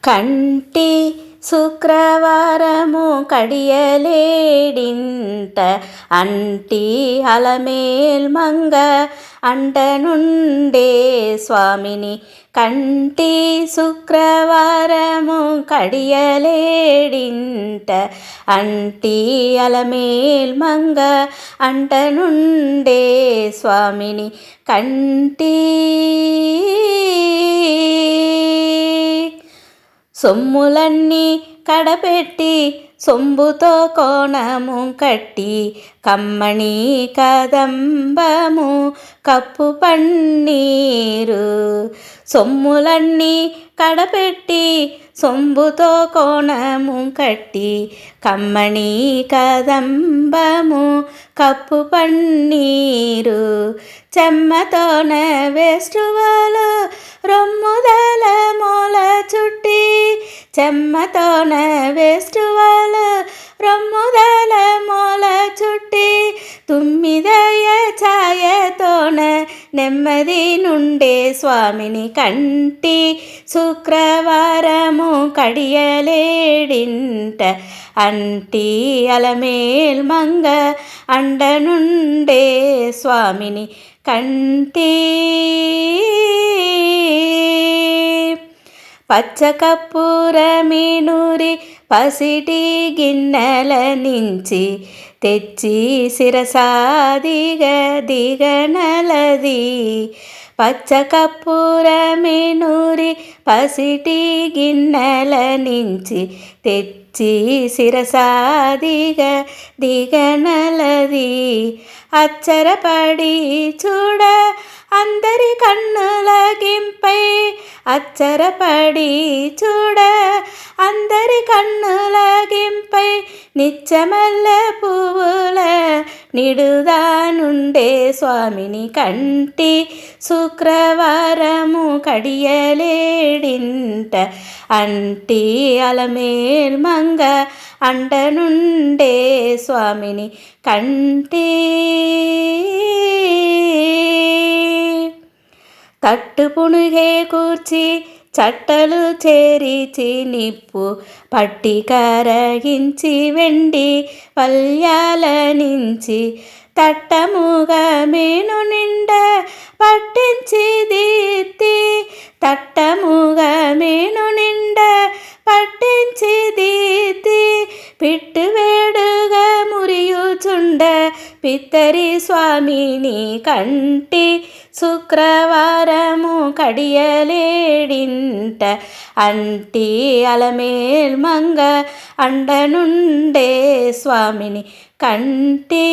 కంటి శుక్రవారము కడియలేడింట అంటి అలమేల్ మంగ అంటనుండే స్వామిని. కంటి శుక్రవారము కడియలేడింట అంటి అలమేల్ మంగ అంటనుండే స్వామిని. కంటి సొమ్ములన్నీ కడపెట్టి సొంబుతో కోణము కట్టి కమ్మణి కదంబము కప్పు పన్నీరు. సొమ్ములన్నీ కడపెట్టి సొంబుతో కోణము కట్టి కమ్మణి కదంబము కప్పు పన్నీరు. చెమ్మతోన వేష్టువలు రొమ్ముదల మూల చుట్టి చెమ్మతోన వేష్టువలు రొమ్ముదల మూల చుట్టి తుమ్మిదయ ఛాయతోన నెమ్మది నుండే స్వామిని. కంటి శుక్రవారము కడియలేడింట అంటి అలమేల్ మంగ అండనుండే స్వామిని. కంటి పచ్చకర్పూరమినూరి పసిటి గిన్నెల నుంచి తెచ్చి శిరసాదిగ దిగనలది. పచ్చకర్పూరమినూరి పసిటి గిన్నెల నుంచి తెచ్చి శిరసాదిగ దిగనలది. అచ్చరపడి చూడ అందరి కన్నుల గింపై అచ్చరపడి చూడ అందరి కన్నుల గింపై నిత్యమల్ల పువ్వుల నిడుదానుండే స్వామిని. కంటి శుక్రవారము కడియలేడింట అంటి అలమేల్ మంగ అండనుండే స్వామిని. కంటి తట్టు పుణుగే కూర్చి చట్టలు చేరిచి నిప్పు పట్టి కరగించి వెండి పల్యాల నుంచి తట్టముగా మేను నిండ పట్టించి దీత్తి తట్టముగా మేను నిండ పట్టించి దీత్తి పిట్టు వేడుగా మురియుచుండ పిత్తరి స్వామిని. కంటి శుక్రవారము కడియలేడింట అంటి అలమేల్ మంగ అండనుండే స్వామిని. కంటి